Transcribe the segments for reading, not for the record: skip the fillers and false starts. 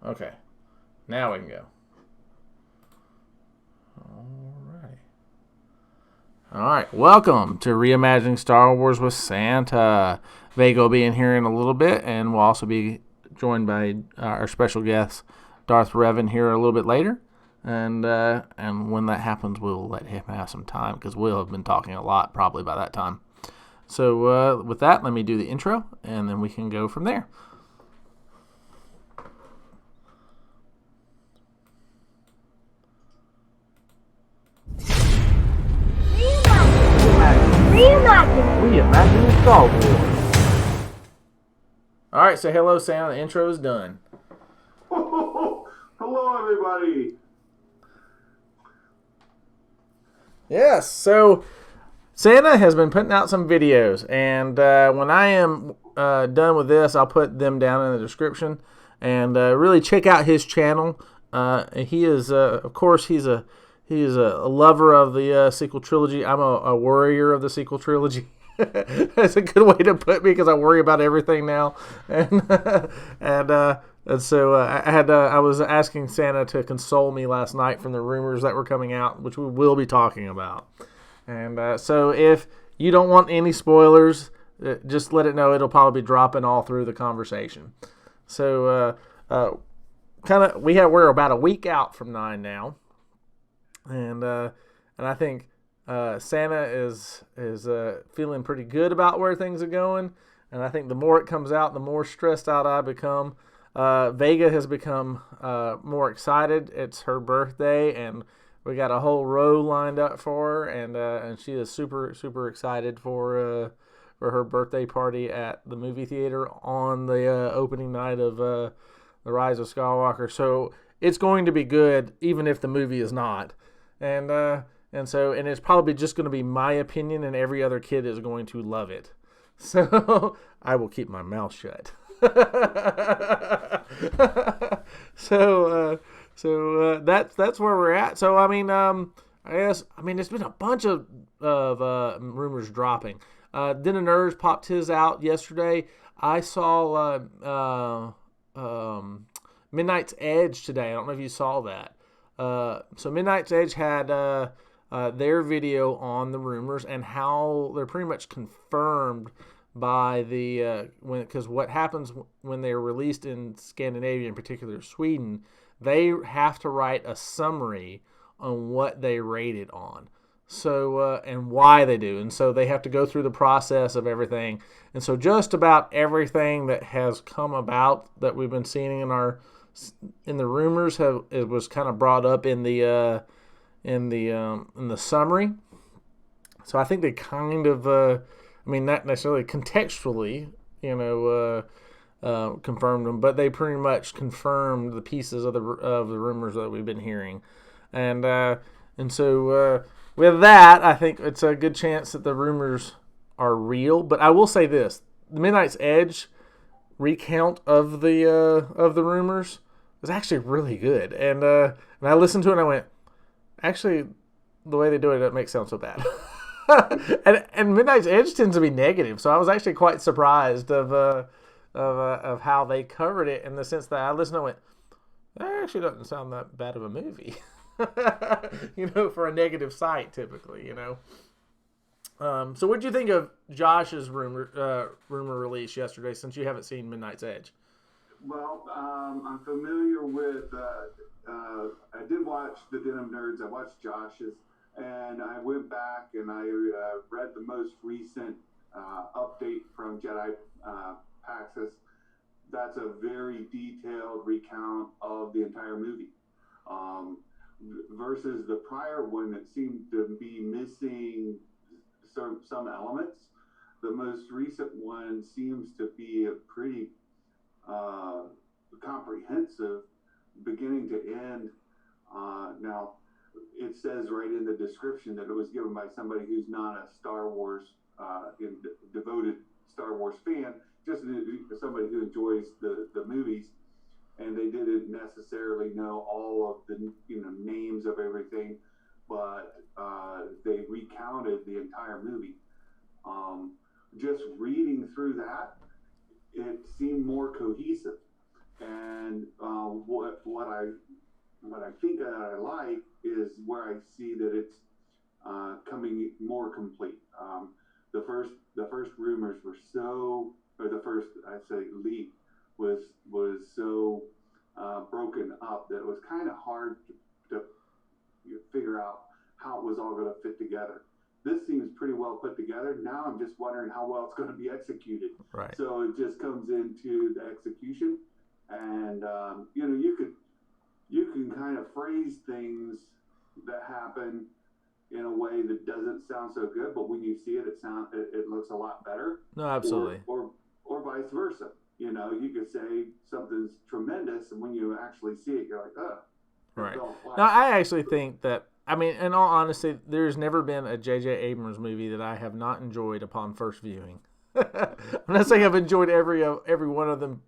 Okay. Now we can go. Alrighty. Alright. Welcome to Reimagining Star Wars with Santa. Vega will be in here in a little bit, and we'll also be joined by our special guest, Darth Revan, here a little bit later. And when that happens, we'll let him have some time because we'll have been talking a lot probably by that time. So with that, let me do the intro, and then we can go from there. Reimagining Star Wars. All right, say hello, Sam. The intro is done. Hello, everybody. Yes, so Santa has been putting out some videos, and when I am done with this, I'll put them down in the description. And really check out his channel. He is, of course, he's a lover of the sequel trilogy. I'm a worrier of the sequel trilogy. That's a good way to put me because I worry about everything now. And so I was asking Santa to console me last night from the rumors that were coming out, which we will be talking about. And so if you don't want any spoilers, just let it know. It'll probably be dropping all through the conversation. So we're about a week out from 9 now, and I think Santa is feeling pretty good about where things are going. And I think the more it comes out, the more stressed out I become. Vega has become more excited. It's her birthday, and we got a whole row lined up for her, and she is super, super excited for her birthday party at the movie theater on the opening night of The Rise of Skywalker. So it's going to be good, even if the movie is not. And it's probably just going to be my opinion, and every other kid is going to love it. So I will keep my mouth shut. So that's where we're at. So I guess it's been a bunch of rumors dropping. Then a Nerds popped his out yesterday. I saw Midnight's Edge today. I don't know if you saw that. So Midnight's Edge had their video on the rumors and how they're pretty much confirmed by because what happens when they're released in Scandinavia, in particular Sweden, they have to write a summary on what they rated on. So and why they do, and so they have to go through the process of everything. And so just about everything that has come about that we've been seeing in the rumors it was kind of brought up in the summary. So I think they kind of not necessarily contextually, confirmed them, but they pretty much confirmed the pieces of the rumors that we've been hearing, and so with that, I think it's a good chance that the rumors are real. But I will say this: the Midnight's Edge recount of the rumors was actually really good, and I listened to it and I went, actually, the way they do it makes it sound so bad. and Midnight's Edge tends to be negative, so I was actually quite surprised of how they covered it, in the sense that I listened and went, that actually doesn't sound that bad of a movie. For a negative site, typically, So what did you think of Josh's rumor release yesterday, since you haven't seen Midnight's Edge? Well, I'm familiar with, I did watch the Denim Nerds, I watched Josh's, and I went back and I read the most recent update from Jedi Paxis. That's a very detailed recount of the entire movie. Versus the prior one that seemed to be missing some elements. The most recent one seems to be a pretty comprehensive beginning to end. Now, it says right in the description that it was given by somebody who's not a Star Wars devoted Star Wars fan, just somebody who enjoys the movies. And they didn't necessarily know all of the names of everything, but they recounted the entire movie. Just reading through that, it seemed more cohesive. And what I think that I like is where I see that it's coming more complete. The first rumors were so, or the first I say leak was so broken up that it was kind of hard to figure out how it was all going to fit together. This seems pretty well put together. Now I'm just wondering how well it's going to be executed. Right. So it just comes into the execution, and you can kind of phrase things that happen in a way that doesn't sound so good, but when you see it, it looks a lot better. No, absolutely. Or vice versa. You could say something's tremendous, and when you actually see it, you're like, oh. Right. Now, I actually think that, I mean, in all honesty, there's never been a J.J. Abrams movie that I have not enjoyed upon first viewing. I'm not saying I've enjoyed every one of them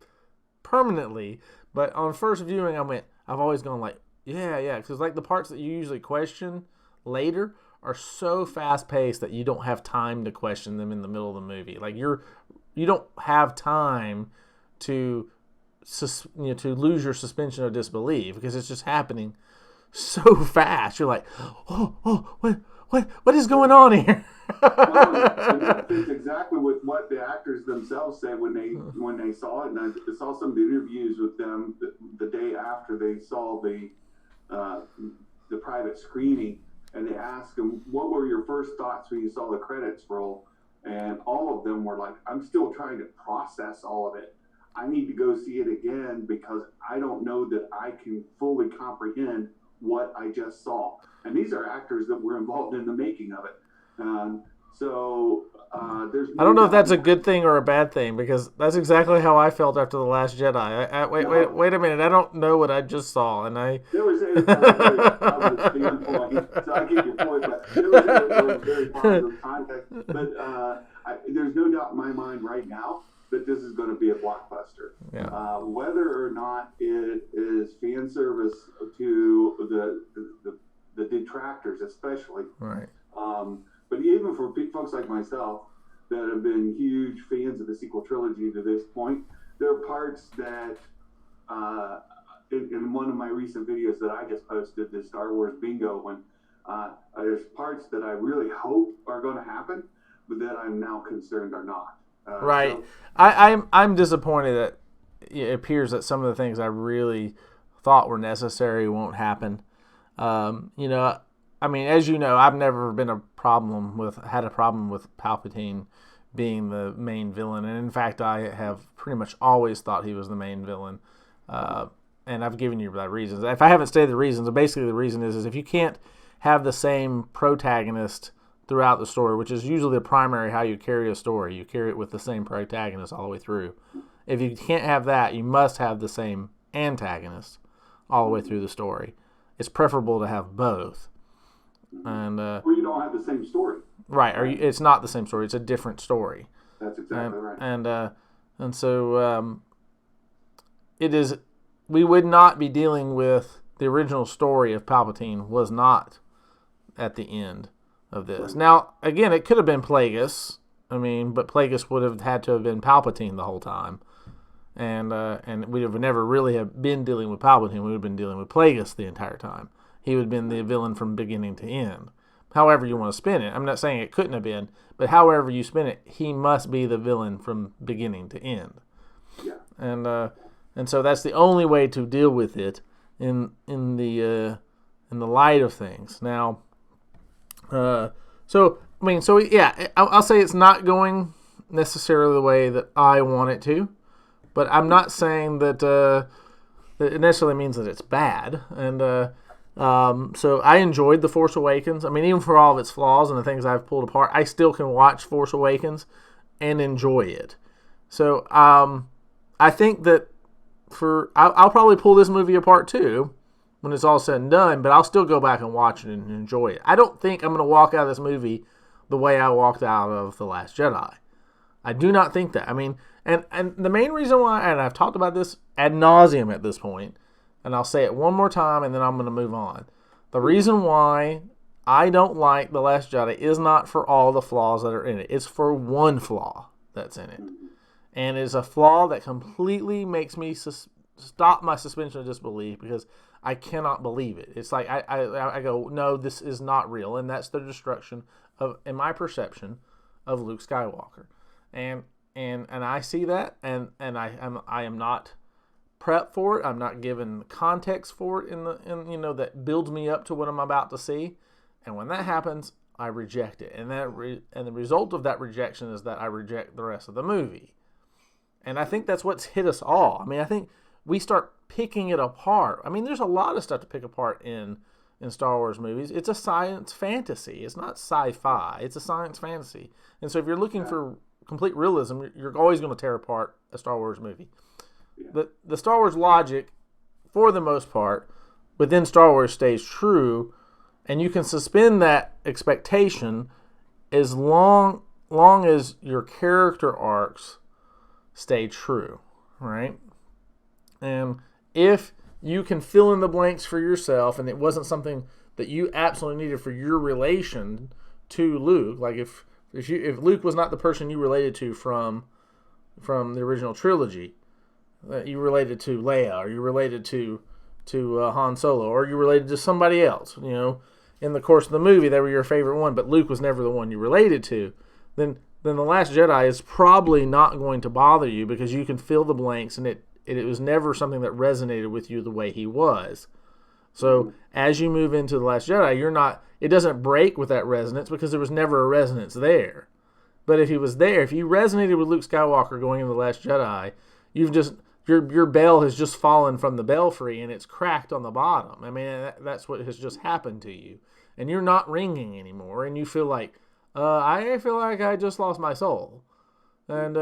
permanently, but on first viewing, I've always gone like, yeah, because like the parts that you usually question later are so fast paced that you don't have time to question them in the middle of the movie. Like you don't have time to lose your suspension of disbelief because it's just happening so fast. You're like, what is going on here? Well, it's exactly with what the actors themselves said when they saw it, and I saw some of the interviews with them the day after they saw the private screening, and they asked them, what were your first thoughts when you saw the credits roll? And all of them were like, I'm still trying to process all of it. I need to go see it again because I don't know that I can fully comprehend what I just saw. And these are actors that were involved in the making of it. There's I don't know if that's a good thing or a bad thing, because that's exactly how I felt after The Last Jedi. Wait a minute. I don't know what I just saw. And there was a standpoint, so I get your point, but there was a very positive context. But there's no doubt in my mind right now that this is going to be a blockbuster. Yeah. Whether or not it is fan service to the detractors, especially. Right. But even for folks like myself that have been huge fans of the sequel trilogy to this point, there are parts that, in one of my recent videos that I just posted, the Star Wars Bingo, when there's parts that I really hope are going to happen, but that I'm now concerned are not. Right. So, I'm disappointed that it appears that some of the things I really thought were necessary won't happen. I mean, as you know, I've never had a problem with Palpatine being the main villain, and in fact, I have pretty much always thought he was the main villain. And I've given you that reasons. If I haven't stated the reasons, basically the reason is if you can't have the same protagonist throughout the story, which is usually the primary how you carry a story, you carry it with the same protagonist all the way through. If you can't have that, you must have the same antagonist all the way through the story. It's preferable to have both. And or you don't have the same story. Right, or it's not the same story. It's a different story. That's exactly right. And so it is. We would not be dealing with the original story if Palpatine was not at the end of this. Right. Now, again, it could have been Plagueis. I mean, but Plagueis would have had to have been Palpatine the whole time, and we would never really have been dealing with Palpatine. We would have been dealing with Plagueis the entire time. He would have been the villain from beginning to end. However you want to spin it. I'm not saying it couldn't have been, but however you spin it, he must be the villain from beginning to end. Yeah. And so that's the only way to deal with it in the light of things. Now, I'll say it's not going necessarily the way that I want it to, but I'm not saying that it necessarily means that it's bad. And so I enjoyed The Force Awakens. I mean, even for all of its flaws and the things I've pulled apart, I still can watch Force Awakens and enjoy it. So I think that I'll probably pull this movie apart too when it's all said and done, but I'll still go back and watch it and enjoy it. I don't think I'm going to walk out of this movie the way I walked out of The Last Jedi. I do not think that. I mean, and the main reason why, and I've talked about this ad nauseum at this point, and I'll say it one more time and then I'm going to move on. The reason why I don't like The Last Jedi is not for all the flaws that are in it. It's for one flaw that's in it. And it's a flaw that completely makes me stop my suspension of disbelief because I cannot believe it. It's like I go, no, this is not real, and that's the destruction of, in my perception, of Luke Skywalker, and I see that, and I am not prepped for it. I'm not given context for it in that builds me up to what I'm about to see, and when that happens, I reject it, and the result of that rejection is that I reject the rest of the movie. And I think that's what's hit us all. I mean, I think we start picking it apart. I mean, there's a lot of stuff to pick apart in Star Wars movies. It's a science fantasy. It's not sci-fi. It's a science fantasy. And so if you're looking for complete realism, you're always going to tear apart a Star Wars movie. Yeah. The Star Wars logic, for the most part, within Star Wars stays true, and you can suspend that expectation as long as your character arcs stay true, right? And if you can fill in the blanks for yourself, and it wasn't something that you absolutely needed for your relation to Luke, like if Luke was not the person you related to from the original trilogy, you related to Leia, or you related to Han Solo, or you related to somebody else, in the course of the movie they were your favorite one, but Luke was never the one you related to, then The Last Jedi is probably not going to bother you because you can fill the blanks, and it was never something that resonated with you the way he was. So as you move into The Last Jedi, it doesn't break with that resonance because there was never a resonance there. But if he was there, if you resonated with Luke Skywalker going into The Last Jedi, your bell has just fallen from the belfry and it's cracked on the bottom. I mean, that's what has just happened to you. And you're not ringing anymore, and you feel like, I feel like I just lost my soul, and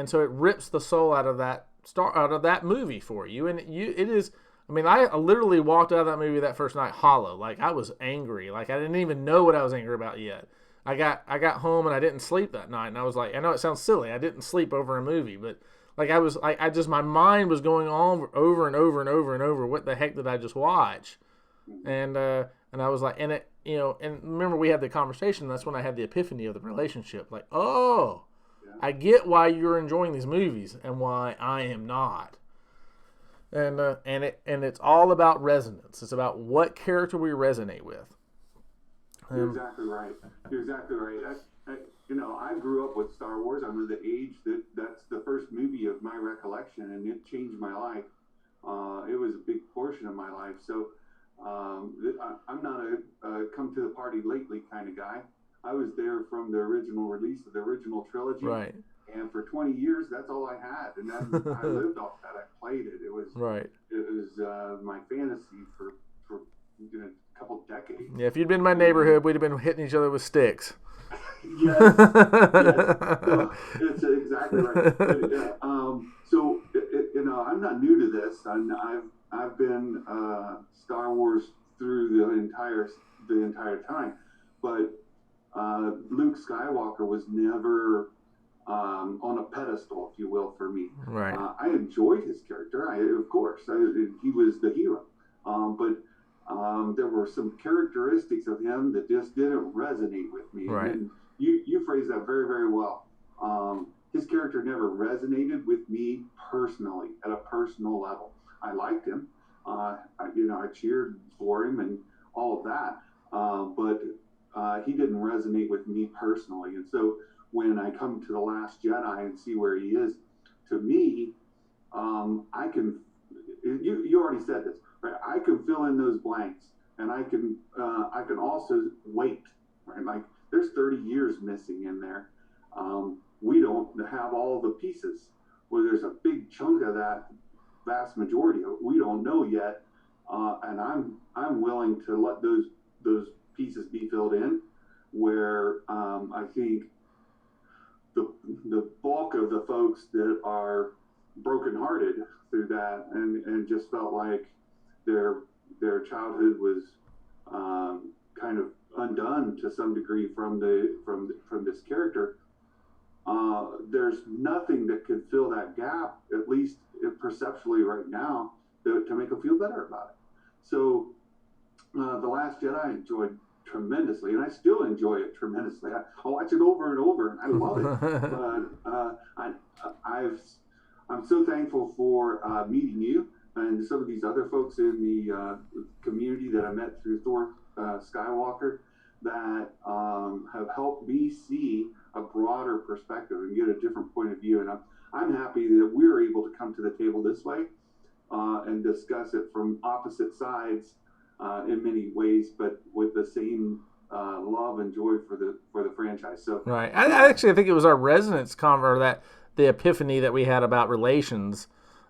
so it rips the soul out of that movie for you, and it is. I mean, I literally walked out of that movie that first night hollow, like I was angry, like I didn't even know what I was angry about yet. I got home and I didn't sleep that night, and I was like, I know it sounds silly, I didn't sleep over a movie, but like my mind was going on over and over and over and over. What the heck did I just watch? And I was like, and it. And remember we had the conversation. That's when I had the epiphany of the relationship. Like, I get why you're enjoying these movies and why I am not. And it's all about resonance. It's about what character we resonate with. You're exactly right. I grew up with Star Wars. I'm of the age that's the first movie of my recollection, and it changed my life. It was a big portion of my life. So. I'm not a come to the party lately kind of guy. I was there from the original release of the original trilogy, right? And for 20 years, that's all I had, and I lived off that. I played it. It was right. It was my fantasy for a couple decades. Yeah, if you'd been in my neighborhood, we'd have been hitting each other with sticks. Yes. So, it's exactly right. But, I'm not new to this. I've been Star Wars through the entire time, but Luke Skywalker was never on a pedestal, if you will, for me. Right. I enjoyed his character. He was the hero, but there were some characteristics of him that just didn't resonate with me. Right. And you phrased that very, very well. His character never resonated with me personally, at a personal level. I liked him. I cheered for him and all of that. But he didn't resonate with me personally. And so when I come to The Last Jedi and see where he is, to me, I can. You already said this, right? I can fill in those blanks, and I can also wait, right? Like there's 30 years missing in there. We don't have all the pieces. Well, there's a big chunk of that. Vast majority of it we don't know yet, and I'm willing to let those pieces be filled in, where I think the bulk of the folks that are brokenhearted through that and just felt like their childhood was kind of undone to some degree from this character. There's nothing that could fill that gap, at least perceptually right now, to make them feel better about it. So The Last Jedi I enjoyed tremendously, and I still enjoy it tremendously. I watch it over and over, and I love it. But I'm so thankful for meeting you. and some of these other folks in the community that I met through Thor Skywalker that have helped me see a broader perspective and get a different point of view. And I'm happy that we're able to come to the table this way and discuss it from opposite sides in many ways, but with the same love and joy for the franchise. So right, I actually think it was our resonance or that the epiphany that we had about relations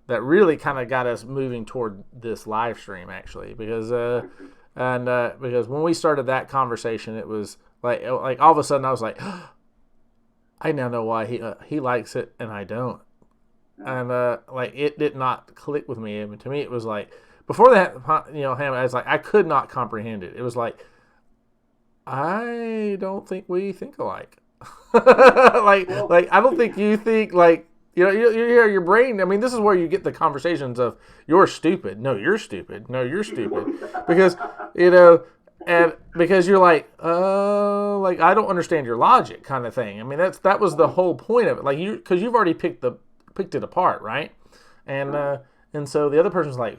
that really kind of got us moving toward this live stream, actually, because because when we started that conversation, it was like all of a sudden I was like, oh, I now know why he likes it and I don't, and like it did not click with me. I mean, to me, it was like before that, I was like I could not comprehend it. It was like I don't think we think alike. like I don't think you think like. Your brain, I mean, this is where you get the conversations of, you're stupid. No, you're stupid. No, you're stupid. Because, and because you're like I don't understand your logic kind of thing. I mean, that was the whole point of it. Like, because you've already picked it apart, right? And so the other person's like,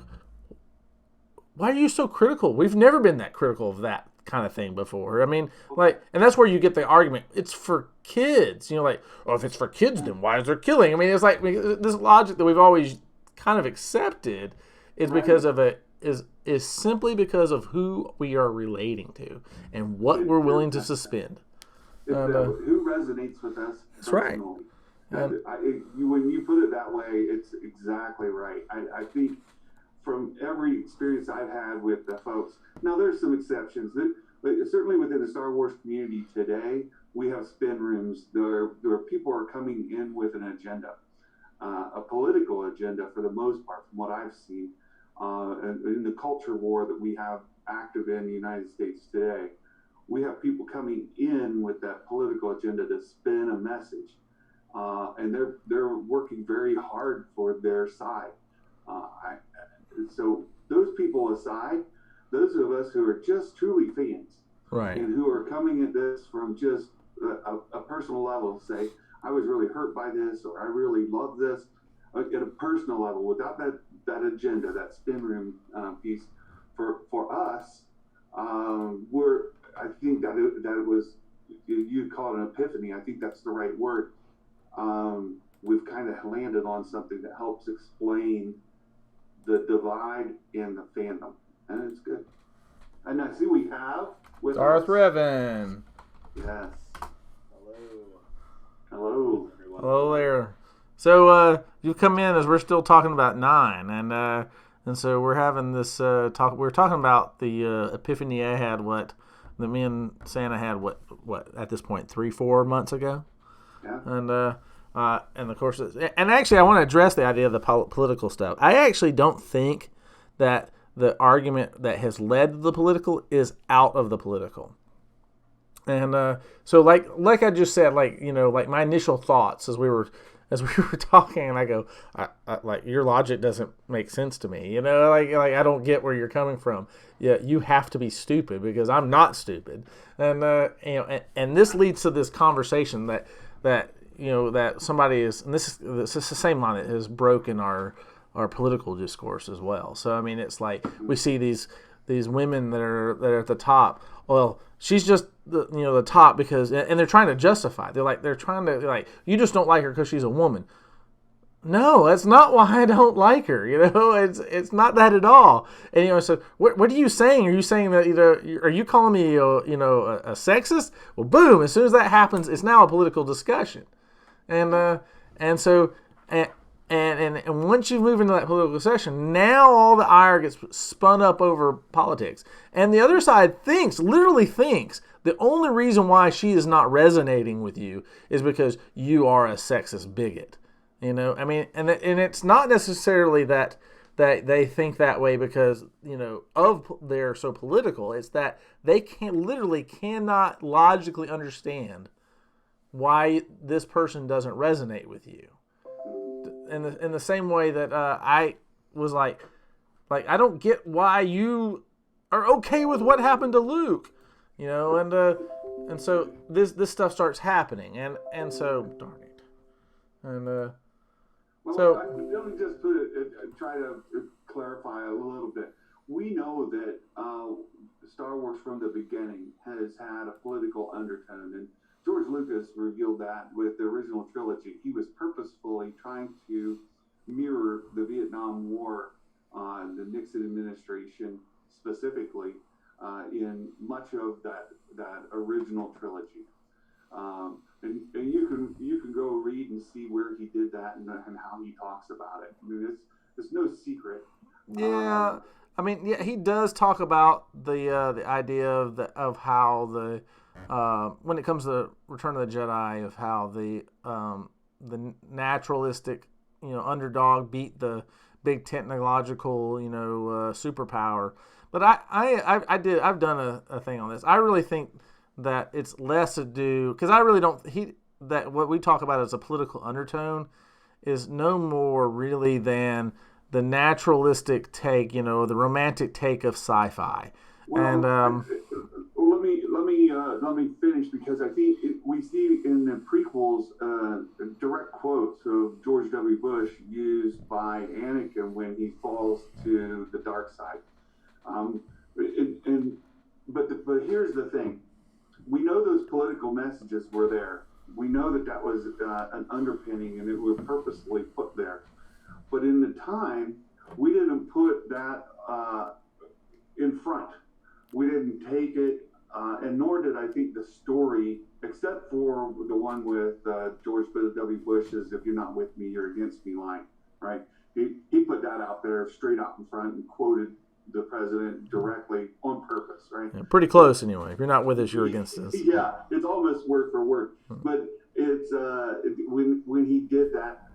why are you so critical? We've never been that critical of that kind of thing before. I mean, like, and that's where you get the argument. It's for kids. Like, oh, if it's for kids, then why is there killing? I mean, it's like this logic that we've always kind of accepted is because of is simply because of who we are relating to and what we're willing to suspend. Who resonates with us? That's right. When you put it that way, it's exactly right. I think from every experience I've had with the folks, now there's some exceptions, but certainly within the Star Wars community today, we have spin rooms. There are people are coming in with an agenda, a political agenda for the most part, from what I've seen, and in the culture war that we have active in the United States today, we have people coming in with that political agenda to spin a message, and they're working very hard for their side. So those people aside, those of us who are just truly fans, right, and who are coming at this from just a personal level, say, I was really hurt by this, or I really love this, at a personal level, without that agenda, that spin room piece, for us, I think that it was, you call it an epiphany. I think that's the right word. We've kind of landed on something that helps explain the divide in the fandom, and it's good. And I see we have with Darth us, Revan. Yes. Hello. Hello there. So you come in as we're still talking about 9, and so we're having this talk. We're talking about the epiphany I had. What that me and Santa had. What at this point 3-4 months ago. Yeah. And of course, and actually, I want to address the idea of the political stuff. I actually don't think that the argument that has led to the political is out of the political. And so, like I just said, like my initial thoughts as we were talking, and I go, like your logic doesn't make sense to me. Like I don't get where you're coming from. Yeah, you have to be stupid because I'm not stupid. And and this leads to this conversation that somebody is, and this is the same line that has broken our political discourse as well. So I mean, it's like we see these women that are at the top. Well, she's just the top because, and they're trying to justify. They're trying to you just don't like her because she's a woman. No, that's not why I don't like her. It's not that at all. And so what are you saying? Are you saying that are you calling me a sexist? Well, boom! As soon as that happens, it's now a political discussion. And so once you move into that political discussion, now all the ire gets spun up over politics. And the other side literally thinks, the only reason why she is not resonating with you is because you are a sexist bigot. I mean, and it's not necessarily that they think that way because, they're so political. It's that they cannot logically understand why this person doesn't resonate with you. In the same way that I was like I don't get why you are okay with what happened to Luke, and so this stuff starts happening, and so darn it, and Well, let me just try to clarify a little bit. We know that Star Wars from the beginning has had a political undertone, and George Lucas revealed that with the original trilogy. He was purposefully trying to mirror the Vietnam War, the Nixon administration specifically, in much of that original trilogy. And you can go read and see where he did that and how he talks about it. I mean, it's no secret. Yeah, I mean, yeah, he does talk about the idea of how the when it comes to Return of the Jedi, of how the naturalistic underdog beat the big technological superpower. But I've done a thing on this. I really think that it's less to do, because I really don't that what we talk about as a political undertone is no more really than the naturalistic take, the romantic take of sci-fi. Well, and let me finish, because I think we see in the prequels direct quotes of George W. Bush used by Anakin when he falls to the dark side. But here's the thing: we know those political messages were there. We know that was an underpinning, and it was purposely put there. But in the time, we didn't put that in front. We didn't take it, and nor did I think the story, except for the one with George W. Bush's "If you're not with me, you're against me" line, right? He put that out there straight out in front and quoted the president directly on purpose, right? Yeah, pretty close anyway. If you're not with us, you're against us. Yeah, it's almost word for word. But it's when he did that,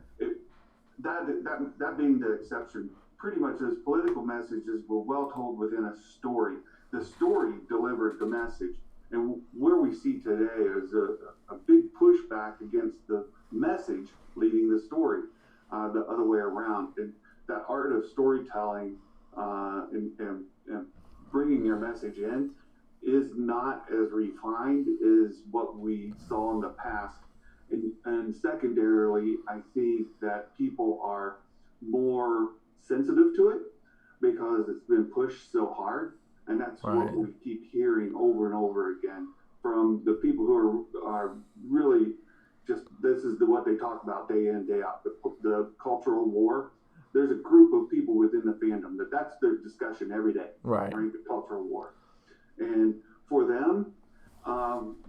that being the exception, pretty much those political messages were well told within a story. The story delivered the message. And where we see today is a big pushback against the message leading the story, the other way around. And that art of storytelling and bringing your message in is not as refined as what we saw in the past. And secondarily, I think that people are more sensitive to it because it's been pushed so hard. And that's what we keep hearing over and over again from the people who are really just, this is what they talk about day in, day out, the cultural war. There's a group of people within the fandom that's their discussion every day, right? The cultural war. And for them,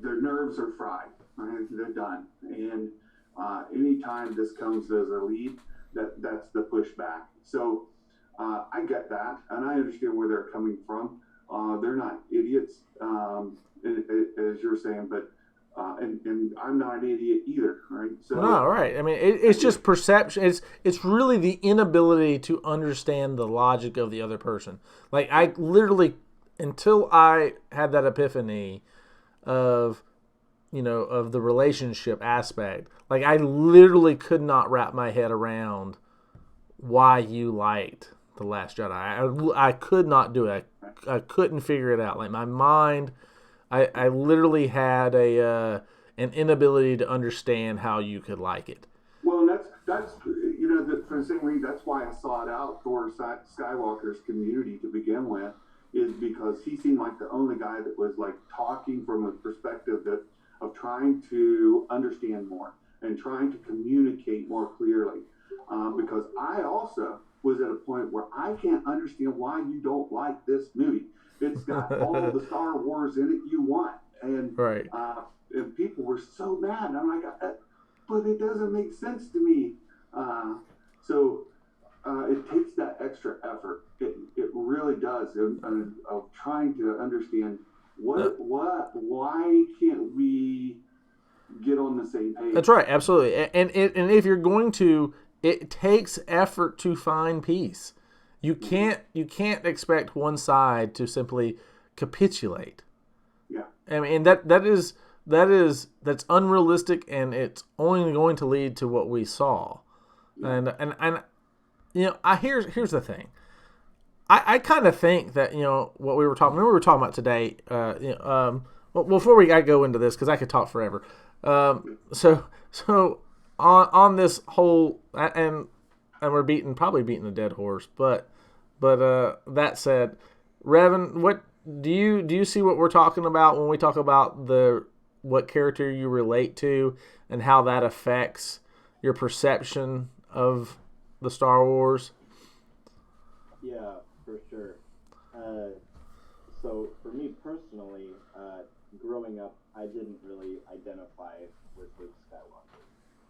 their nerves are fried, right? They're done. And anytime this comes as a lead, that's the pushback. So I get that, and I understand where they're coming from. They're not idiots, as you're saying, but and I'm not an idiot either, right? So no, right. I mean, it's just perception. It's really the inability to understand the logic of the other person. Like, I literally, until I had that epiphany of the relationship aspect, like, I literally could not wrap my head around why you liked The Last Jedi. I could not do it. I couldn't figure it out. Like, my mind, I literally had an inability to understand how you could like it. Well, that's for the same reason, that's why I sought out Thor Skywalker's community to begin with, is because he seemed like the only guy that was like talking from a perspective of trying to understand more and trying to communicate more clearly. Because I also was at a point where I can't understand why you don't like this movie. It's got all the Star Wars in it you want. And right. And people were so mad. I'm like, but it doesn't make sense to me. So it takes that extra effort. It really does, of trying to understand why can't we get on the same page? That's right, absolutely. And if you're going to, it takes effort to find peace. You can't expect one side to simply capitulate. Yeah. I mean, that's unrealistic, and it's only going to lead to what we saw. Yeah. And here's the thing. I kind of think that what we were talking about today. Well, before I go into this, because I could talk forever. So on this whole, and and we're probably beating a dead horse. But that said, Revan, what do you see what we're talking about when we talk about the what character you relate to and how that affects your perception of the Star Wars? Yeah, for sure. So for me personally, growing up, I didn't really identify with Luke Skywalker.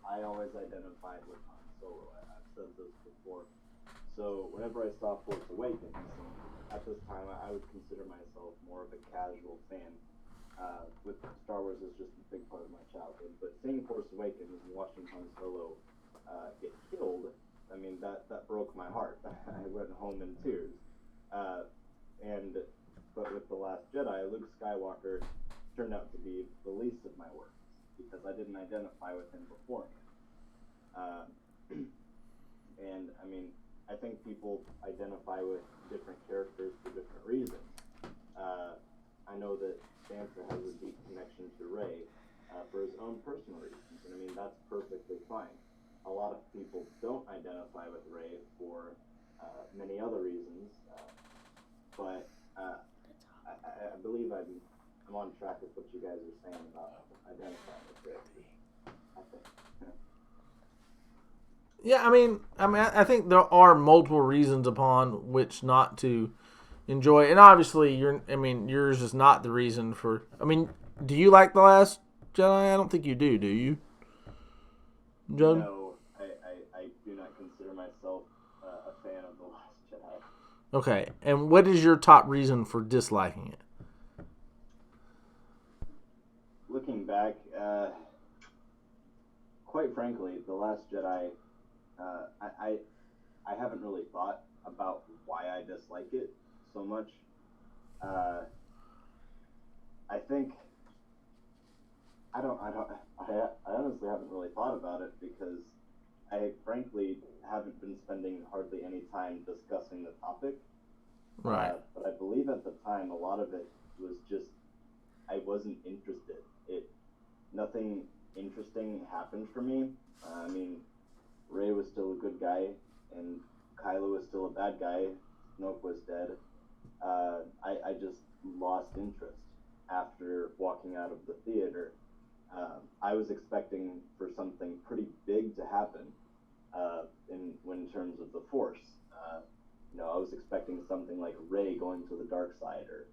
I always identified with Han Solo. I've said this before. So whenever I saw Force Awakens, at this time I would consider myself more of a casual fan. With Star Wars is just a big part of my childhood. But seeing Force Awakens and watching Han Solo get killed, I mean that broke my heart. I went home in tears. But with The Last Jedi, Luke Skywalker turned out to be the least of my worries because I didn't identify with him beforehand. And I mean, I think people identify with different characters for different reasons. I know that Sansa has a deep connection to Rey for his own personal reasons, and I mean that's perfectly fine. A lot of people don't identify with Rey for many other reasons, but I believe I'm on track with what you guys are saying about identifying with Rey. I think. Yeah, I think there are multiple reasons upon which not to enjoy, and obviously yours is not the reason for. I mean, do you like The Last Jedi? I don't think you do. Do you, Joe? No, I do not consider myself a fan of The Last Jedi. Okay, and what is your top reason for disliking it? Looking back, quite frankly, The Last Jedi, I haven't really thought about why I dislike it so much. I think I honestly haven't really thought about it because I frankly haven't been spending hardly any time discussing the topic. Right. But I believe at the time a lot of it was just I wasn't interested. Nothing interesting happened for me. I mean, Rey was still a good guy, and Kylo was still a bad guy. Snoke was dead. I just lost interest after walking out of the theater. I was expecting for something pretty big to happen in terms of the Force. I was expecting something like Rey going to the dark side, or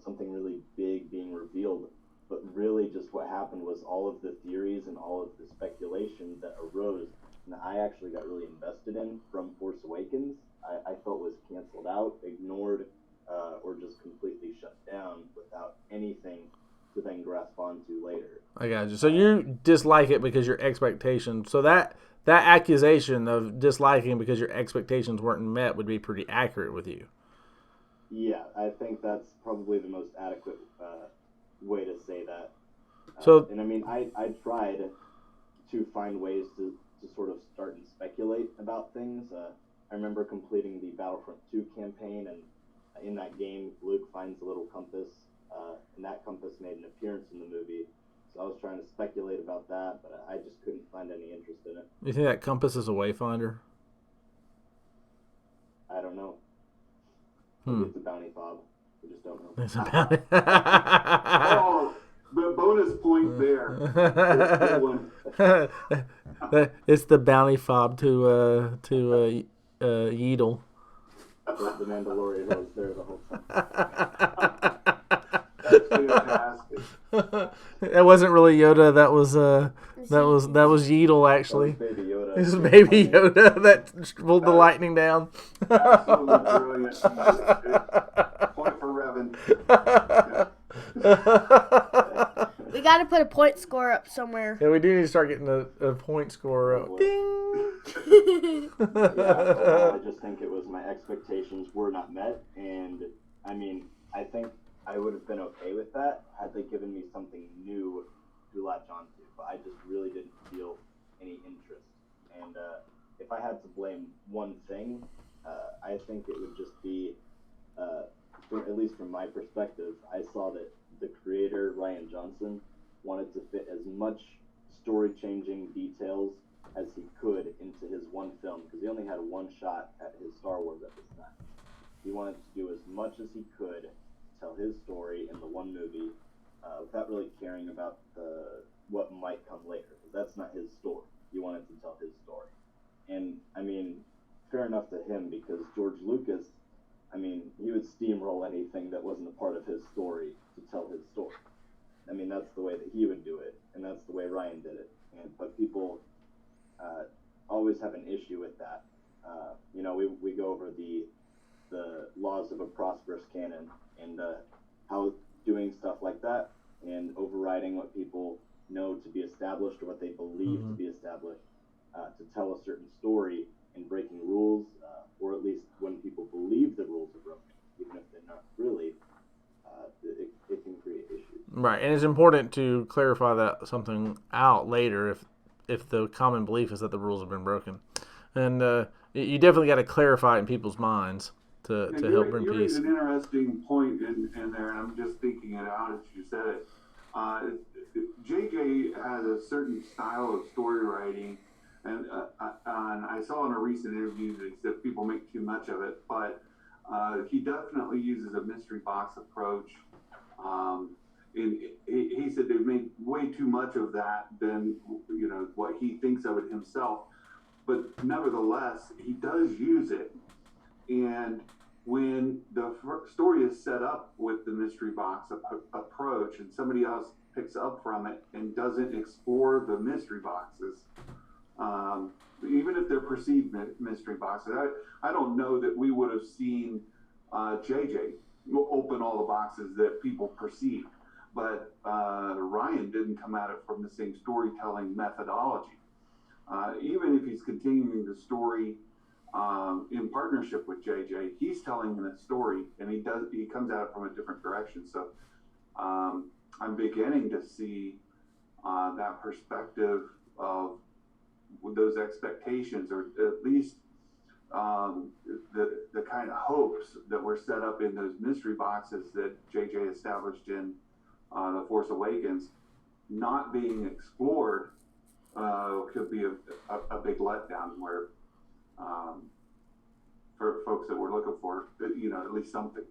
something really big being revealed. But really, just what happened was all of the theories and all of the speculation that arose, and that I actually got really invested in from Force Awakens, I felt was canceled out, ignored, or just completely shut down without anything to then grasp onto later. I got you. So you dislike it because your expectations. So that accusation of disliking because your expectations weren't met would be pretty accurate with you. Yeah, I think that's probably the most adequate way to say that. And I mean, I tried to find ways to sort of start and speculate about things. I remember completing the Battlefront 2 campaign, and in that game, Luke finds a little compass, and that compass made an appearance in the movie. So I was trying to speculate about that, but I just couldn't find any interest in it. You think that compass is a wayfinder? I don't know. Maybe it's a bounty fob. We just don't know. It's a bounty. Oh, but bonus point there. It's the bounty fob to Yeedle. The Mandalorian was there the whole time. That's fantastic. That wasn't really Yoda. That was Yeedle actually. That was Baby Yoda. This is Baby Yoda that pulled the lightning down. Absolutely brilliant. Point for Revan. We got to put a point score up somewhere. Yeah, we do need to start getting a point score up. Ding! I just think it was my expectations were not met, and I mean, I think I would have been okay with that had they given me something new to latch onto, but I just really didn't feel any interest. And if I had to blame one thing, I think it would just be, at least from my perspective, I saw that the creator, Rian Johnson, wanted to fit as much story-changing details as he could into his one film, because he only had one shot at his Star Wars at this time. He wanted to do as much as he could to tell his story in the one movie, without really caring about what might come later, because that's not his story. He wanted to tell his story. And, I mean, fair enough to him, because George Lucas, I mean, he would steamroll anything that wasn't a part of his story to tell his story. I mean, that's the way that he would do it, and that's the way Ryan did it. But people always have an issue with that. You know, we go over the laws of a prosperous canon, and how doing stuff like that and overriding what people know to be established or what they believe to be established to tell a certain story and breaking rules, or at least when people believe the rules are broken, even if they're not really, it can create issues. Right, and it's important to clarify that something out later if the common belief is that the rules have been broken. And you definitely got to clarify it in people's minds to help bring peace. You raised an interesting point in there, and I'm just thinking it out as you said it. JJ has a certain style of story writing, and I saw in a recent interview that he said people make too much of it, but he definitely uses a mystery box approach. And he said they've made way too much of that than what he thinks of it himself. But nevertheless, he does use it. And when the story is set up with the mystery box approach and somebody else picks up from it and doesn't explore the mystery boxes, even if they're perceived mystery boxes, I don't know that we would have seen JJ open all the boxes that people perceive. But Ryan didn't come at it from the same storytelling methodology. Even if he's continuing the story in partnership with JJ, he's telling the story, and he comes at it from a different direction. So I'm beginning to see that perspective of those expectations, or at least the kind of hopes that were set up in those mystery boxes that JJ established in The Force Awakens, not being explored could be a big letdown where for folks that were looking for, at least something.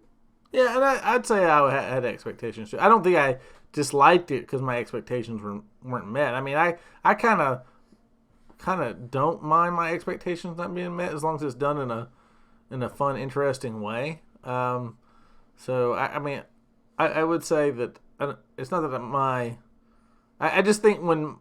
Yeah, and I'd say I had expectations too. I don't think I disliked it because my expectations weren't met. I mean, I kind of don't mind my expectations not being met as long as it's done in a fun, interesting way. So I mean, I would say that it's not that I just think when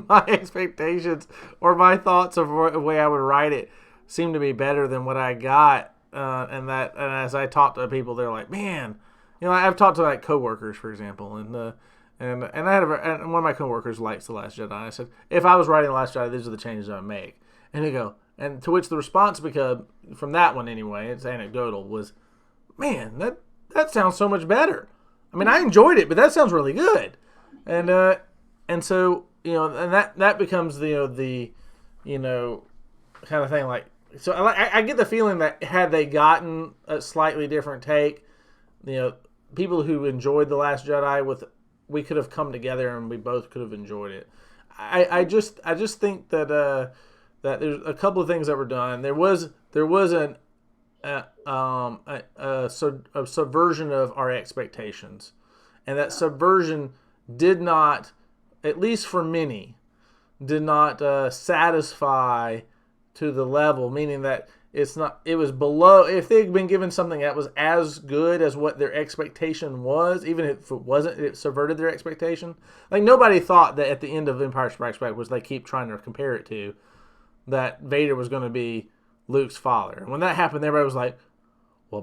my expectations or my thoughts of the way I would write it seem to be better than what I got, and as I talk to people, they're like, man, I've talked to like coworkers, for example, and I had and one of my coworkers likes The Last Jedi. And I said, if I was writing The Last Jedi, these are the changes I would make. And they go, and to which the response, because from that one anyway, it's anecdotal, was, man, that sounds so much better. I mean, I enjoyed it, but that sounds really good. And so, and that becomes the kind of thing, like, so I get the feeling that had they gotten a slightly different take, people who enjoyed The Last Jedi, we could have come together and we both could have enjoyed it. I just think that there's a couple of things that were done. There was a subversion of our expectations, and that subversion did not, at least for many, did not satisfy to the level, meaning that it was below. If they'd been given something that was as good as what their expectation was, even if it wasn't, it subverted their expectation. Like, nobody thought that at the end of Empire Strikes Back, which they keep trying to compare it to, that Vader was going to be Luke's father. And when that happened, everybody was like, well,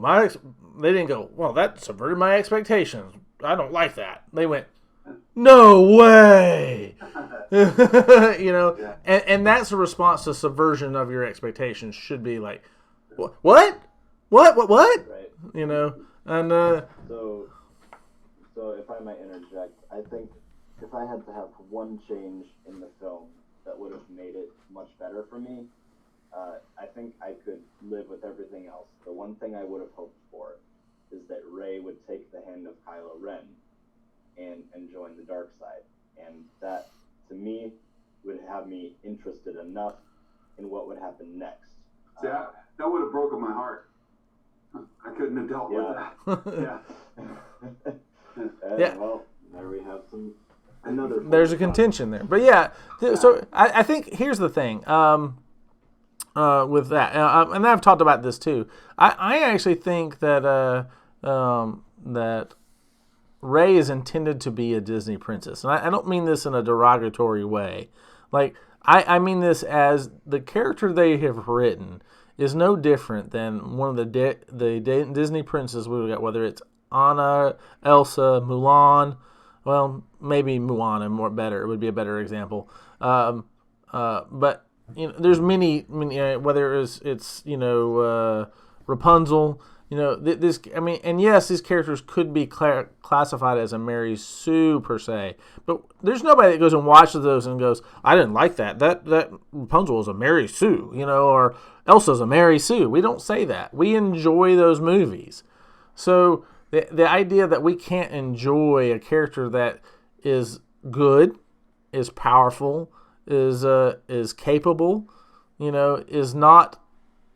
they didn't go, well, that subverted my expectations. I don't like that. They went, no way. Yeah. And that's a response to subversion of your expectations. Should be like, what? Right. And so if I might interject, I think if I had to have one change in the film that would have made it much better for me, I think I could live with everything else. The one thing I would have hoped for is that Rey would take the hand of Kylo Ren and join the dark side. And that, to me, would have me interested enough in what would happen next. That would have broken my heart. I couldn't have dealt with that. Yeah. Well, there we have another. There's a contention there, but yeah. So I think here's the thing. With that, and I've talked about this too. I actually think that that Rey is intended to be a Disney princess, and I don't mean this in a derogatory way. Like I mean this as the character they have written is no different than one of the Disney princesses we've got, whether it's Anna, Elsa, Mulan. Well, maybe Moana better. It would be a better example. But there's many whether it's Rapunzel. And yes, these characters could be classified as a Mary Sue per se, but there's nobody that goes and watches those and goes, I didn't like that. That Rapunzel is a Mary Sue, or Elsa's a Mary Sue. We don't say that. We enjoy those movies. So the idea that we can't enjoy a character that is good, is powerful, is capable, is not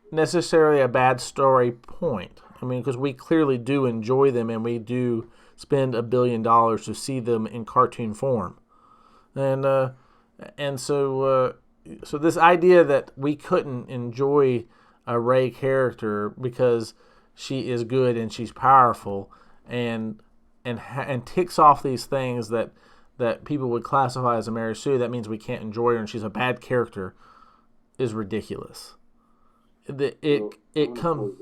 necessarily a bad story point. Because we clearly do enjoy them, and we do spend $1 billion to see them in cartoon form, and so this idea that we couldn't enjoy a Rey character because she is good and she's powerful and ticks off these things that people would classify as a Mary Sue, that means we can't enjoy her and she's a bad character, is ridiculous. It comes.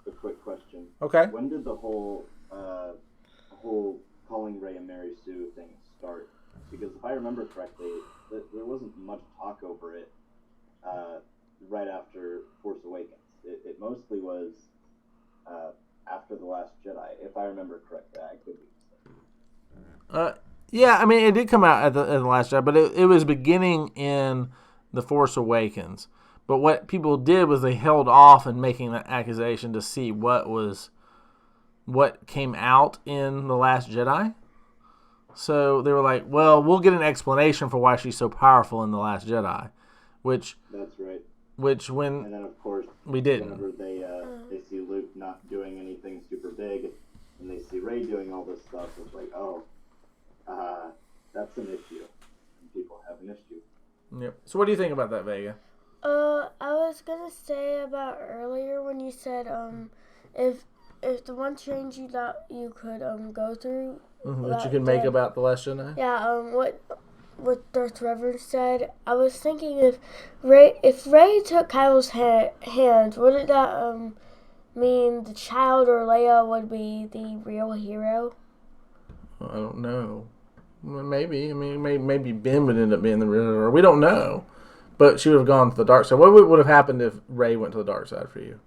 A quick question. Okay. When did the whole calling Rey a Mary Sue thing start? Because if I remember correctly, there wasn't much talk over it right after Force Awakens. It mostly was after The Last Jedi, if I remember correctly. I could be mistaken. Yeah, it did come out at the Last Jedi, but it was beginning in The Force Awakens. But what people did was they held off in making that accusation to see what came out in The Last Jedi. So they were like, well, we'll get an explanation for why she's so powerful in The Last Jedi. Which that's right. And then of course we didn't. Whenever they see Luke not doing anything super big, and they see Rey doing all this stuff, it's like, that's an issue. And people have an issue. Yep. So what do you think about that, Vega? I was gonna say about earlier when you said if the one change you thought you could go through that you can make about The Last Jedi. Yeah. What Darth Revan said. I was thinking if Rey took Kylo's hand, wouldn't that mean the child or Leia would be the real hero? I don't know. Maybe. Maybe Ben would end up being the real hero. We don't know. But she would have gone to the dark side. What would have happened if Rey went to the dark side for you?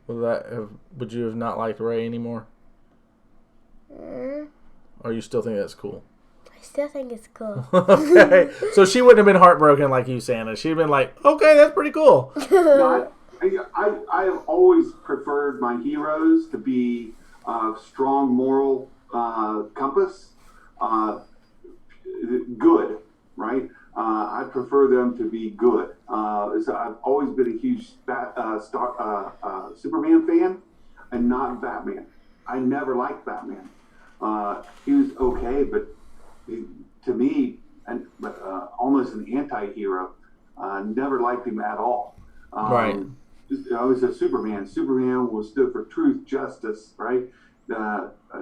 Would you have not liked Rey anymore? Or you still think that's cool? I still think it's cool. Okay. So she wouldn't have been heartbroken like you, Santa. She'd have been like, okay, that's pretty cool. No, I have always preferred my heroes to be strong moral compass, good, right? I prefer them to be good. So I've always been a huge Superman fan and not Batman. I never liked Batman. He was okay, but to me, almost an anti-hero. Never liked him at all. Right. I was a Superman. Superman stood for truth, justice, right?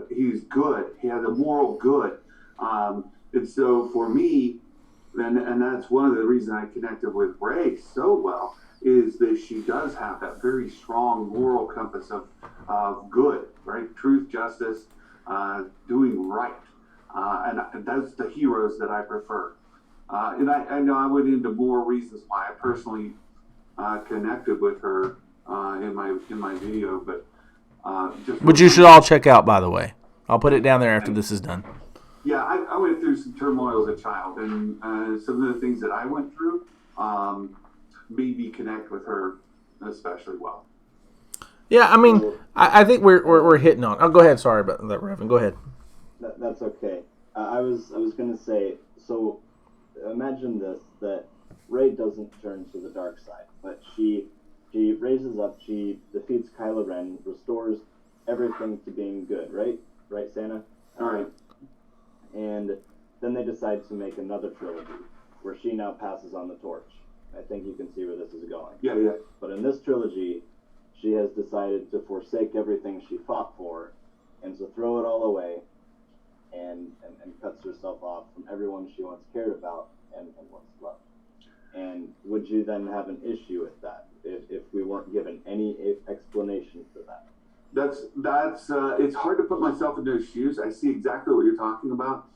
He's good. He had a moral good. And so for me, and that's one of the reasons I connected with Rey so well, is that she does have that very strong moral compass of good, right? Truth, justice, doing right. And that's the heroes that I prefer. And I know I went into more reasons why I personally connected with her in my video, but which you should all check out, by the way. I'll put it down there after this is done. Yeah, I went through some turmoil as a child, and some of the things that I went through made me connect with her especially well. Yeah, I think we're hitting on. Oh, go ahead. Sorry about that, Revan. Go ahead. That's okay. I was gonna say, so imagine this, that Rey doesn't turn to the dark side, but she raises up, she defeats Kylo Ren, restores everything to being good, right? Right, Santa? All right. And then they decide to make another trilogy where she now passes on the torch. I think you can see where this is going. Yeah, yeah. But in this trilogy, she has decided to forsake everything she fought for and to throw it all away and cuts herself off from everyone she once cared about and once loved. And would you then have an issue with that if we weren't given any explanation for that? That's it's hard to put myself in those shoes. I see exactly what you're talking about.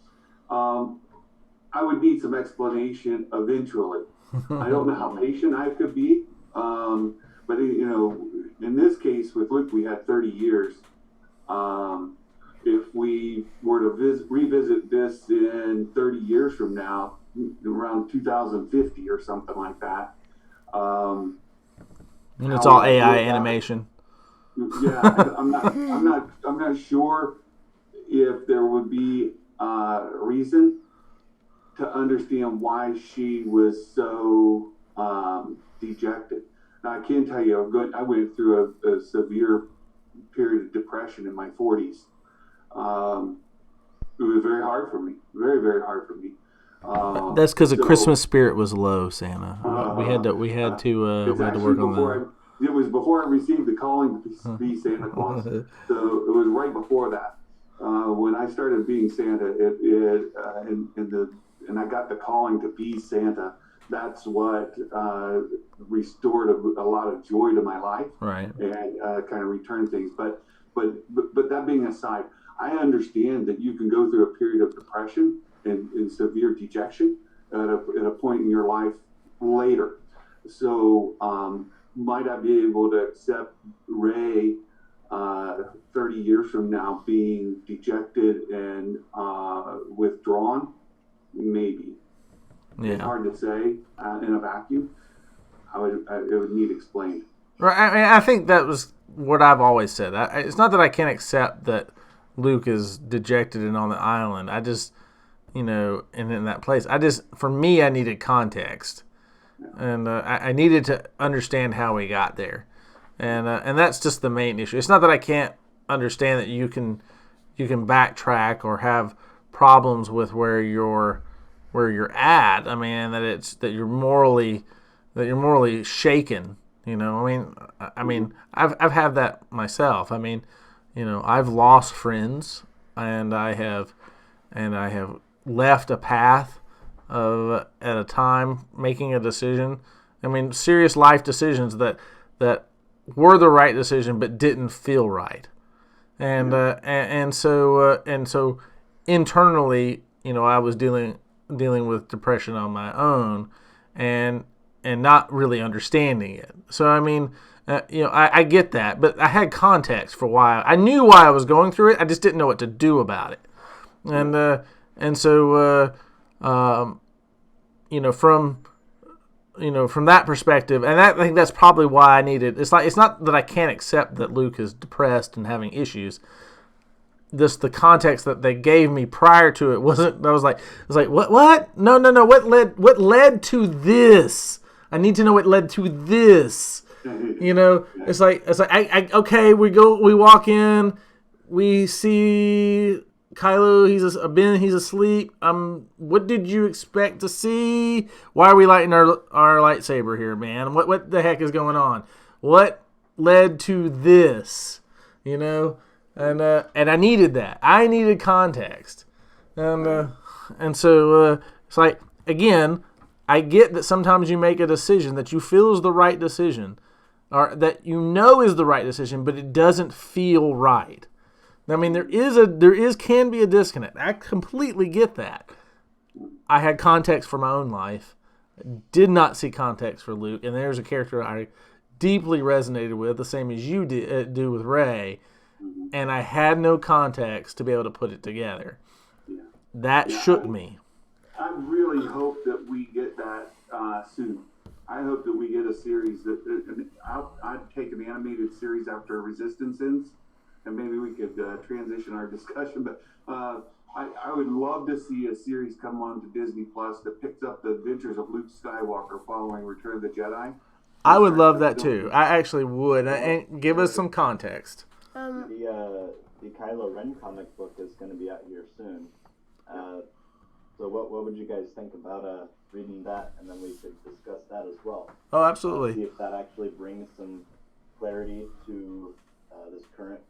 I would need some explanation eventually. I don't know how patient I could be, but in this case with Luke, we had 30 years. If we were to revisit this in 30 years from now, around 2050 or something like that, and it's all AI animation. Yeah, I'm not sure if there would be reason to understand why she was so dejected. Now, I can tell you, I went through a severe period of depression in my 40s. It was very hard for me, very, very hard for me. That's because the Christmas spirit was low, Santa. We had to work on that. It was before I received the calling to be Santa Claus. So it was right before that. When I started being Santa, and I got the calling to be Santa. That's what restored a lot of joy to my life, right? And kind of returned things. But that being aside, I understand that you can go through a period of depression and severe dejection at a point in your life later. So might I be able to accept Rey 30 years from now being dejected and withdrawn? Maybe. Yeah. It's hard to say in a vacuum. It would need explained. Right. I think that was what I've always said. It's not that I can't accept that Luke is dejected and on the island. I just, and in that place, for me, I needed context, and I needed to understand how we got there, and that's just the main issue. It's not that I can't understand that you can backtrack or have problems with where you're at. I mean that you're morally shaken. I mean I've had that myself. I mean, I've lost friends, and I have left a path at a time making a decision. I mean, serious life decisions that were the right decision but didn't feel right, and so internally, I was dealing with depression on my own, and not really understanding it. So I mean, I get that, but I had context for why. I knew why I was going through it. I just didn't know what to do about it, and so from that perspective, and I think that's probably why I needed. It's not that I can't accept that Luke is depressed and having issues. The context that they gave me prior to it wasn't. I was like, what? No. What led to this? I need to know what led to this. It's like okay. We walk in, we see Kylo. He's asleep. What did you expect to see? Why are we lighting our lightsaber here, man? What the heck is going on? What led to this? And I needed that. I needed context, and so it's like, again, I get that sometimes you make a decision that you feel is the right decision, or that is the right decision, but it doesn't feel right. I mean, there can be a disconnect. I completely get that. I had context for my own life, did not see context for Luke, and there's a character I deeply resonated with, the same as you do with Rey. And I had no context to be able to put it together. Yeah. That shook me. I really hope that we get that soon. I hope that we get a series I'd take an animated series after Resistance ends, and maybe we could transition our discussion, but I would love to see a series come on to Disney Plus that picks up the adventures of Luke Skywalker following Return of the Jedi. I would love that too. I actually would. And give us some context. The Kylo Ren comic book is going to be out here soon. So what would you guys think about reading that, and then we could discuss that as well. Oh, absolutely. See if that actually brings some clarity to this current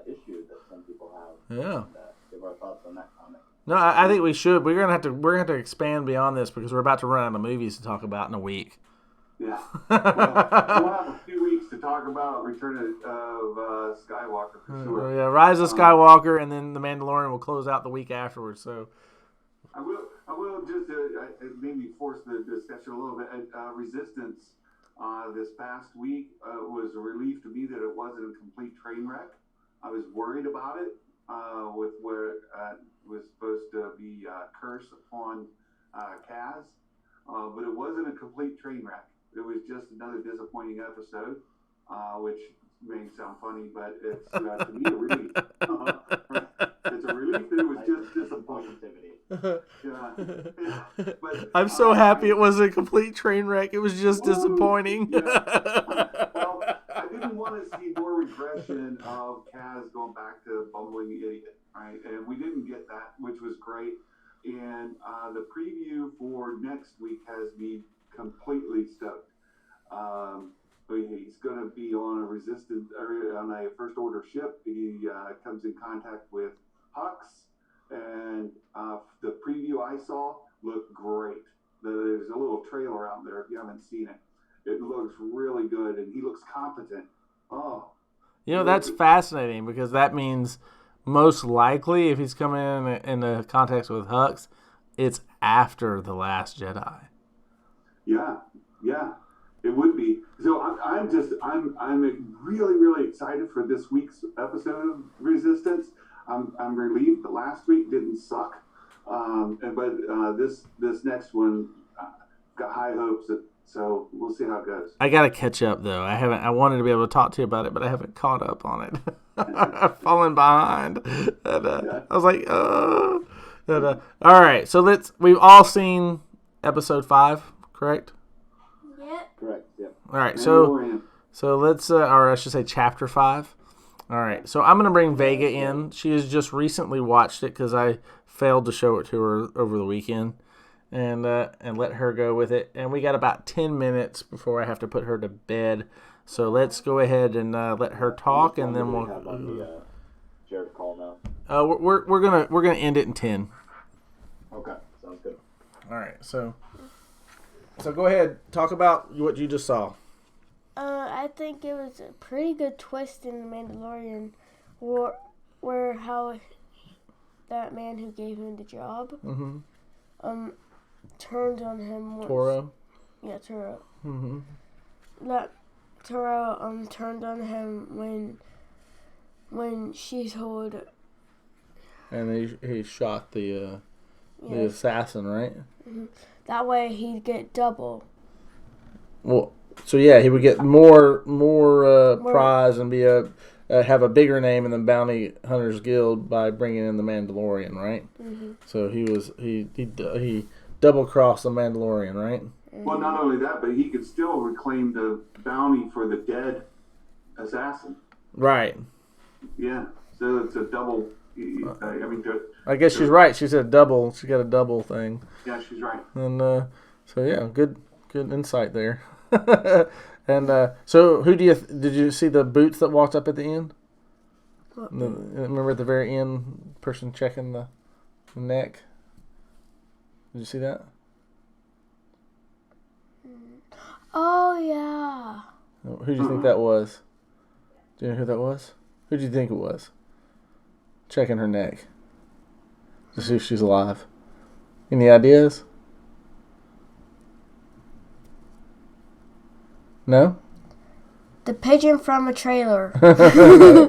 issue that some people have. Yeah. And, give our thoughts on that comic. No, I think we should. We're gonna have to expand beyond this because we're about to run out of movies to talk about in a week. Yeah. We'll have a few weeks to talk about Return of Skywalker for sure. Yeah, Rise of Skywalker, and then The Mandalorian will close out the week afterwards. So I will just maybe force the discussion a little bit. Resistance this past week was a relief to me that it wasn't a complete train wreck. I was worried about it with where it was supposed to be curse upon Kaz, but it wasn't a complete train wreck. It was just another disappointing episode, which may sound funny, but it's to me a relief. It's a relief that it was just disappointing. But, I'm so happy it wasn't a complete train wreck. It was just disappointing. Yeah. Well, I didn't want to see more regression of Kaz going back to bumbling idiot, right? And we didn't get that, which was great. And the preview for next week has me completely stoked. He's going to be on a resistance or on a first order ship. He comes in contact with Hux, and the preview I saw looked great. There's a little trailer out there if you haven't seen it. It looks really good, and he looks competent. Oh, that's fascinating because that means most likely if he's coming into contact with Hux, it's after The Last Jedi. Yeah, it would be. So I'm really, really excited for this week's episode of Resistance. I'm relieved the last week didn't suck, but this next one got high hopes. So we'll see how it goes. I gotta catch up though. I wanted to be able to talk to you about it, but I haven't caught up on it. I've fallen behind. And, I was like, oh. All right, so we've all seen episode 5, correct? Yep. Correct. Yeah. All right, so let's, or I should say, chapter 5. All right, so I'm gonna bring Vega in. She has just recently watched it because I failed to show it to her over the weekend, and let her go with it. And we got about 10 minutes before I have to put her to bed. So let's go ahead and let her talk, and then we'll have on the Jared call now. We're gonna end it in 10. Okay, sounds good. All right, so go ahead, talk about what you just saw. I think it was a pretty good twist in The Mandalorian, where how that man who gave him the job, turned on him. Toro. Yeah, Toro. Mm-hmm. That Toro turned on him when she told. And he shot the assassin, right? Mm-hmm. That way he'd get double. Well, so yeah, he would get more prize and have a bigger name in the Bounty Hunters Guild by bringing in the Mandalorian, right? Mm-hmm. So he double crossed the Mandalorian, right? Mm-hmm. Well, not only that, but he could still reclaim the bounty for the dead assassin. Right. Yeah. So it's a double. I guess she's right. She said double. She got a double thing. Yeah, she's right. And so yeah, good insight there. And so did you see the boots that walked up at the end? Remember at the very end, person checking the neck. Did you see that? Oh yeah. Who do you think that was? Do you know who that was? Who do you think it was? Checking her neck to see if she's alive. Any ideas? No? The pigeon from a trailer. The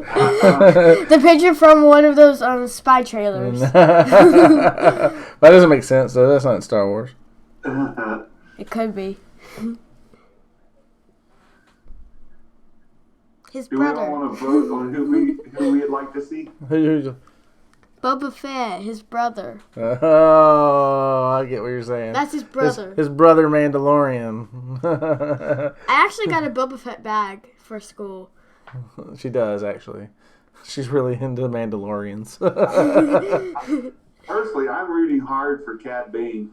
pigeon from one of those spy trailers. That doesn't make sense, though. That's not in Star Wars. It could be. His Do we brother. all want to vote on who we'd like to see? Who's Boba Fett, his brother. Oh, I get what you're saying. That's his brother. His brother Mandalorian. I actually got a Boba Fett bag for school. She does, actually. She's really into the Mandalorians. Personally, I'm rooting hard for Cad Bane.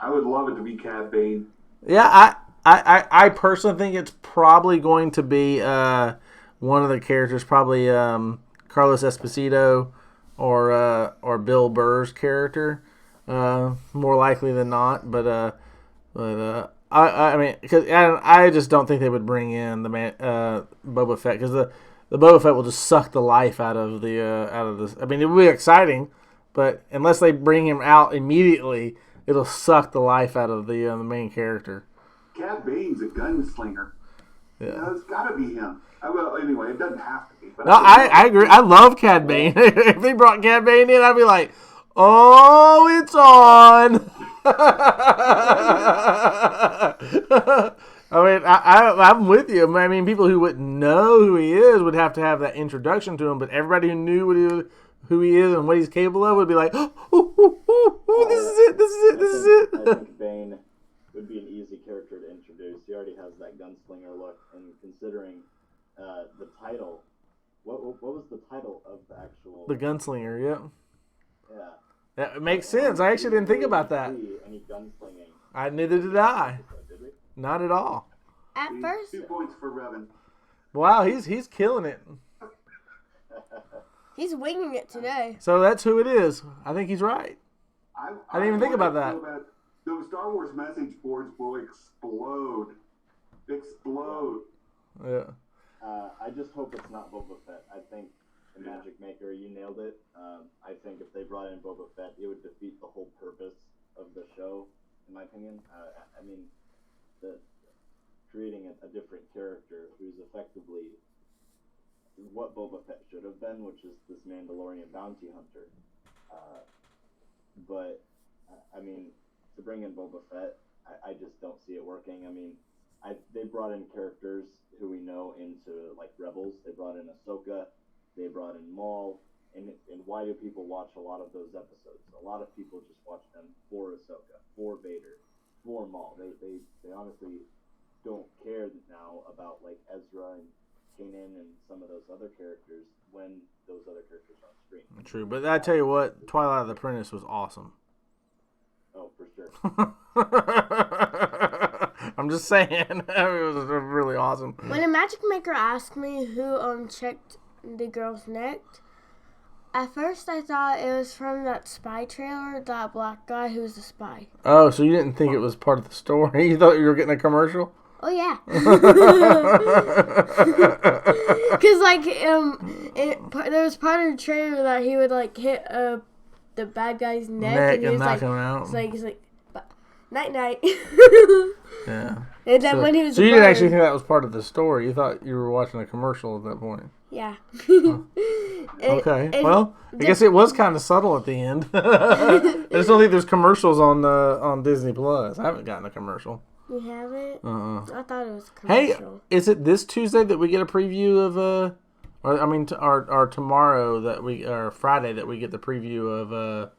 I would love it to be Cad Bane. Yeah, I personally think it's probably going to be one of the characters, probably Carlos Esposito or Bill Burr's character, more likely than not. But I mean, cause I just don't think they would bring in the Boba Fett, because the Boba Fett will just suck the life out of this. I mean, it will be exciting, but unless they bring him out immediately, it'll suck the life out of the main character. Cad Bane's a gunslinger. Yeah. You know, it's got to be him. Well, anyway, it doesn't have to be. But No, I agree. I love Cad Bane. If they brought Cad Bane in, I'd be like, oh, it's on. I mean, I'm with you. I mean, people who wouldn't know who he is would have to have that introduction to him, but everybody who knew who he is and what he's capable of would be like, oh, this is it, this is it, this is it. I think Bane would be an easy character to introduce. He already has that gunslinger look, and considering the title, what was the title of the actual? The Gunslinger, yeah. Yeah. That makes sense. I actually didn't think about that. Any gunslinging? Neither did I. Did we? Not at all. At first, 2 points for Revan. Wow, he's killing it. he's winging it today. So that's who it is. I think he's right. I didn't even think about that. Those Star Wars message boards will explode. Explode. Yeah. I just hope it's not Boba Fett. I think the Magic Maker, you nailed it. I think if they brought in Boba Fett, it would defeat the whole purpose of the show, in my opinion. I mean, creating a different character who's effectively what Boba Fett should have been, which is this Mandalorian bounty hunter. But, I mean, to bring in Boba Fett, I just don't see it working. I mean, they brought in characters who we know into, like, Rebels. They brought in Ahsoka. They brought in Maul. And why do people watch a lot of those episodes? A lot of people just watch them for Ahsoka, for Vader, for Maul. They honestly don't care now about, like, Ezra and Kanan and some of those other characters when those other characters are on screen. True, but I tell you what, Twilight of the Apprentice was awesome. Oh, for sure. I'm just saying, it was really awesome. When a magic maker asked me who checked the girl's neck, at first I thought it was from that spy trailer, that black guy who was a spy. Oh, so you didn't think it was part of the story? You thought you were getting a commercial? Oh yeah. Cause like there was part of the trailer that he would like hit the bad guy's neck and he was knock like, him out. he's like night night. Yeah. And then when he was so you didn't actually think that was part of the story. You thought you were watching a commercial at that point. Yeah. Okay. Well, I guess it was kind of subtle at the end. I just don't think there's commercials on Disney Plus. I haven't gotten a commercial. You haven't? I thought it was a Hey, commercial. is it this Tuesday that we get a preview of or tomorrow or Friday that we get the preview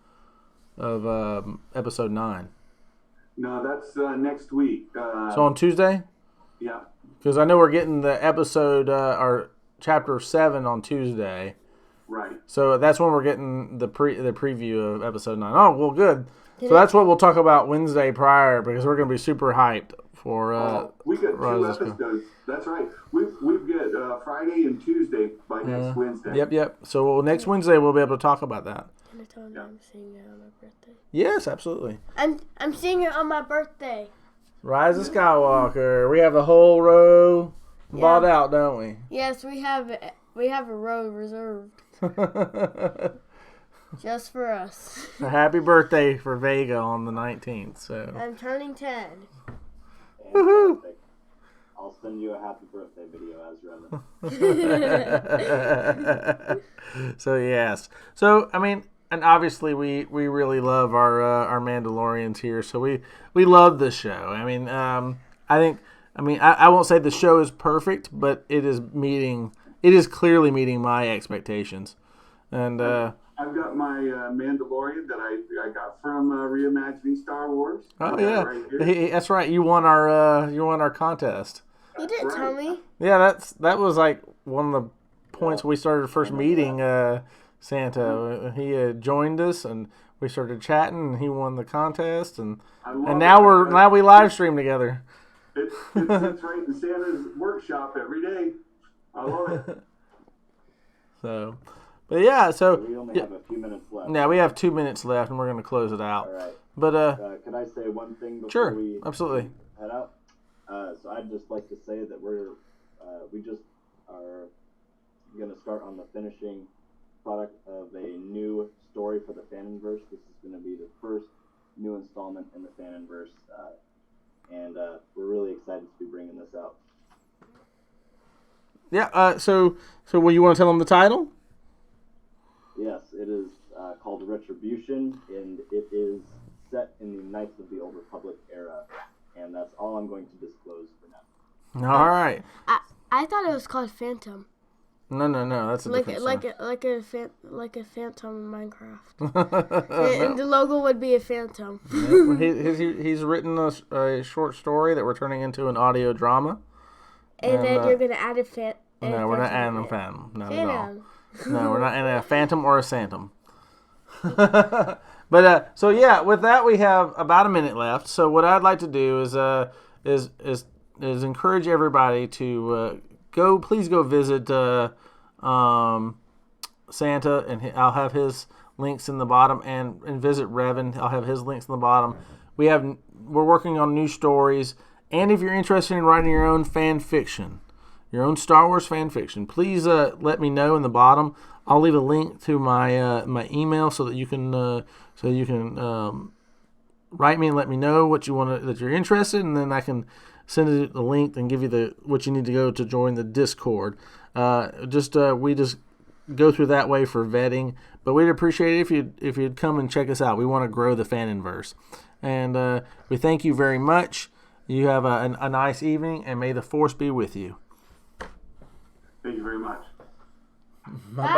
of episode 9? No, that's next week. So on Tuesday? Yeah. Because I know we're getting the episode or chapter 7 on Tuesday. Right. So that's when we're getting the preview of episode 9. Oh, well, good. So that's what we'll talk about Wednesday prior, because we're going to be super hyped for. We got 2 episodes. That's right. We've got Friday and Tuesday by next Wednesday. Yep. So next Wednesday we'll be able to talk about that. Can I tell him I'm seeing it on my birthday? Yes, absolutely. I'm seeing it on my birthday. Rise of Skywalker. We have the whole row bought out, don't we? Yes, we have a row reserved just for us. A happy birthday for Vega on the 19th. So I'm turning 10. Woohoo! I'll send you a happy birthday video as Revan. So yes. So I mean, and obviously we really love our Mandalorians here. So we love this show. I mean, I think I mean, I won't say the show is perfect, but it is clearly meeting my expectations. And I've got my Mandalorian that I got from Reimagining Star Wars. oh I got yeah, it right here. that's right. You won our contest. You didn't That's tell right. me. Yeah, that was like one of the points we started first meeting Santa. He joined us and we started chatting, and he won the contest, and I love and it. now we live stream together. It sits right in Santa's workshop every day. I love it. So, but yeah, We only have a few minutes left. yeah, we have 2 minutes left, and we're going to close it out. All right. But Can I say one thing before sure, we absolutely. head out? So I'd just like to say that we just are going to start on the finishing product of a new story for the Fanonverse. This is going to be the first new installment in the Fanonverse, and we're really excited to be bringing this out. Yeah. So will you want to tell them the title? Yes, it is called Retribution, and it is set in the Knights of the Old Republic era, and that's all I'm going to disclose for now. All right. I thought it was called Phantom. No, that's a different story. like a phantom in Minecraft. And the logo would be a phantom. He's written a short story that we're turning into an audio drama. And then you're gonna add a phantom. No, we're not adding a phantom. Not at all. Phantom. No, we're not adding a phantom or a santum. But so yeah, with that we have about a minute left. So what I'd like to do is encourage everybody to please go visit Santa, and I'll have his links in the bottom, and visit Revan. I'll have his links in the bottom. We're working on new stories, and if you're interested in writing your own fan fiction, your own Star Wars fan fiction, please let me know in the bottom. I'll leave a link to my my email so that you can write me and let me know what you want that you're interested in, and then I can send it the link and give you what you need to go to join the Discord. We just go through that way for vetting, but we'd appreciate it if you'd come and check us out. We want to grow the Fanonverse, and we thank you very much. You have a nice evening, and may the Force be with you. Thank you very much. Bye-bye.